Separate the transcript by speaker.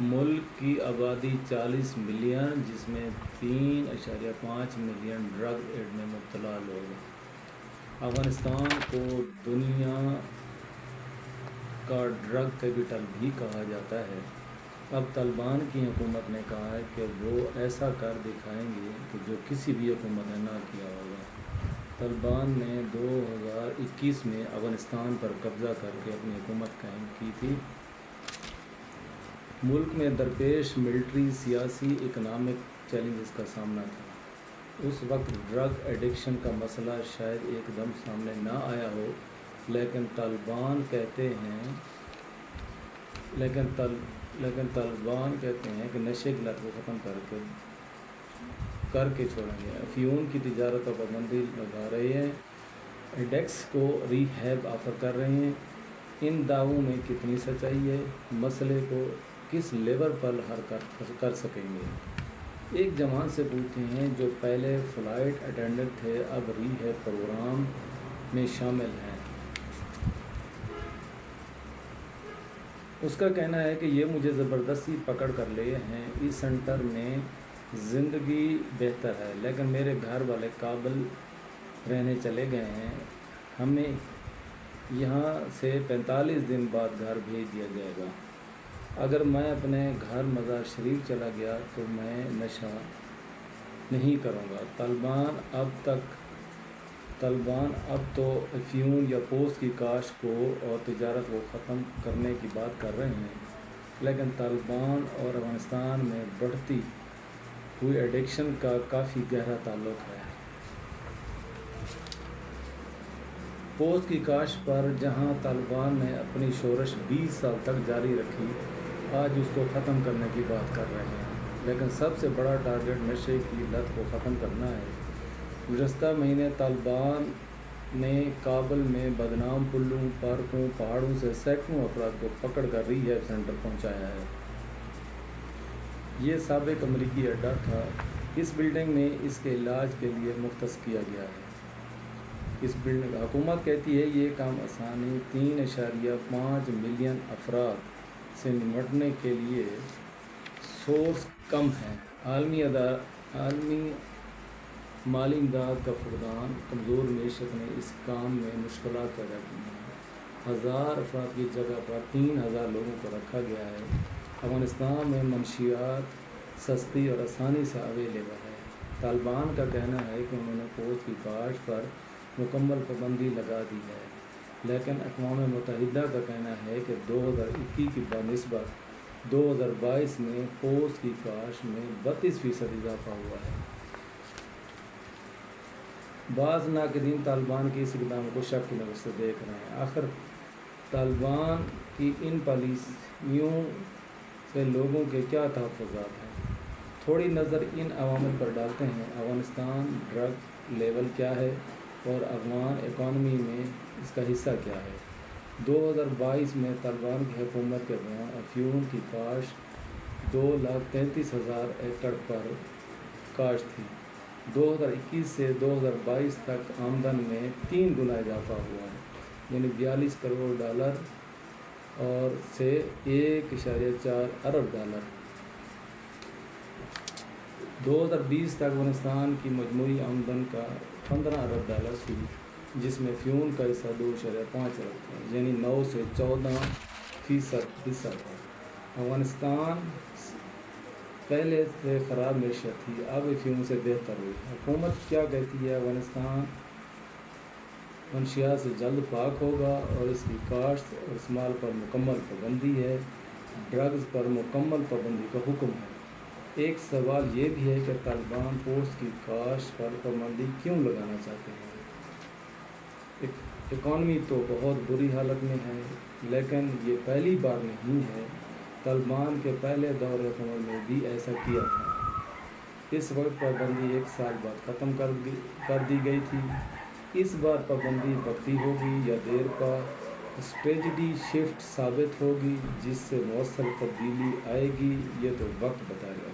Speaker 1: ملک کی آبادی 40 ملین، جس میں 3.5 ملین ڈرگ ایڈ میں مبتلا لوگ۔ افغانستان کو دنیا کا ڈرگ کیپٹل بھی کہا جاتا ہے۔ اب طالبان کی حکومت نے کہا ہے کہ وہ ایسا کر دکھائیں گے کہ جو کسی بھی حکومت نے نہ کیا ہوگا۔ طالبان نے 2021 میں افغانستان پر قبضہ کر کے اپنی حکومت قائم کی تھی۔ ملک میں درپیش ملٹری، سیاسی، اکنامک چیلنجز کا سامنا تھا۔ اس وقت ڈرگ ایڈکشن کا مسئلہ شاید ایک دم سامنے نہ آیا ہو، لیکن طالبان کہتے ہیں کہ نشے کی لت کو ختم کر کے چھوڑیں گے۔ افیون کی تجارت پر پابندی لگا رہے ہیں، ایڈکٹس کو ری ہیب آفر کر رہے ہیں۔ ان دعووں میں کتنی سچائی ہے؟ مسئلے کو کس لیول پر حل کر سکیں گے؟ ایک جوان سے پوچھتے ہیں جو پہلے فلائٹ اٹینڈنٹ تھے، اب ری ہیب پروگرام میں شامل ہیں۔ اس کا کہنا ہے کہ یہ مجھے زبردستی پکڑ کر لے ہیں۔ اس سینٹر میں زندگی بہتر ہے، لیکن میرے گھر والے کابل رہنے چلے گئے ہیں۔ ہمیں یہاں سے 45 دن بعد گھر بھیج دیا جائے گا۔ اگر میں اپنے گھر مزار شریف چلا گیا تو میں نشہ نہیں کروں گا۔ طالبان اب تو افیون یا پوست کی کاشت کو اور تجارت کو ختم کرنے کی بات کر رہے ہیں، لیکن طالبان اور افغانستان میں بڑھتی ہوئی ایڈکشن کا کافی گہرا تعلق ہے۔ پوست کی کاشت پر جہاں طالبان نے اپنی شورش 20 سال تک جاری رکھی، آج اس کو ختم کرنے کی بات کر رہے ہیں، لیکن سب سے بڑا ٹارگٹ نشے کی لت کو ختم کرنا ہے۔ گزشتہ مہینے طالبان نے کابل میں بدنام پلوں، پارکوں، پہاڑوں سے سینکڑوں افراد کو پکڑ کر ری ہیب سینٹر پہنچایا ہے۔ یہ سابق امریکی اڈہ تھا۔ اس بلڈنگ میں اس کے علاج کے لیے مختص کیا گیا ہے۔ حکومت کہتی ہے یہ کم آسانی 3.5 ملین افراد سے نمٹنے کے لیے سورس کم ہے۔ عالمی مالی امداد کا فقدان، کمزور معیشت نے اس کام میں مشکلات پیدا کی ہیں۔ 1000 افراد کی جگہ پر 3000 لوگوں کو رکھا گیا ہے۔ افغانستان میں منشیات سستی اور آسانی سے اویلیبل ہے۔ طالبان کا کہنا ہے کہ انہوں نے پوست کی کاشت پر مکمل پابندی لگا دی ہے، لیکن اقوام متحدہ کا کہنا ہے کہ 2021 کی بنسبت 2022 میں پوست کی کاشت میں 32% اضافہ ہوا ہے۔ بعض ناقدین طالبان کی اس اقدام کو شک کی نظر سے دیکھ رہے ہیں۔ آخر طالبان کی ان پالیسیوں سے لوگوں کے کیا تحفظات ہیں؟ تھوڑی نظر ان عوامل پر ڈالتے ہیں۔ افغانستان ڈرگ لیول کیا ہے اور افغان اکانومی میں اس کا حصہ کیا ہے؟ 2022 میں طالبان کی حکومت کے دوران افیون کی کاشت 2,33,000 ایکڑ پر کاشت تھی۔ 2021 سے 2022 تک آمدن میں 3 گنا اضافہ ہوا ہے، یعنی $42 کروڑ اور سے $1.4 ارب۔ 2020 تک افغانستان کی مجموعی آمدن کا $15 ارب تھی، جس میں افیون کا حصہ 2.5 ارب تھا، یعنی 9 سے 14% حصہ تھا۔ افغانستان پہلے سے خراب معیشت تھی، اب افیون سے بہتر ہوئی۔ حکومت کیا کہتی ہے؟ افغانستان منشیات سے جلد پاک ہوگا اور اس کی کاشت اور استعمال پر مکمل پابندی ہے۔ ڈرگز پر مکمل پابندی کا حکم ہے۔ ایک سوال یہ بھی ہے کہ طالبان پوست کی کاشت پر پابندی کیوں لگانا چاہتے ہیں؟ اکانومی تو بہت بری حالت میں ہے، لیکن یہ پہلی بار نہیں ہے۔ طالبان کے پہلے دور حکومت میں بھی ایسا کیا تھا۔ اس وقت پابندی 1 سال بعد ختم کر دی گئی تھی۔ اس بار پابندی وقتی ہوگی یا دیر پا اسٹریٹجی شفٹ ثابت ہوگی جس سے مؤثر تبدیلی آئے گی، یہ تو وقت بتائے گا۔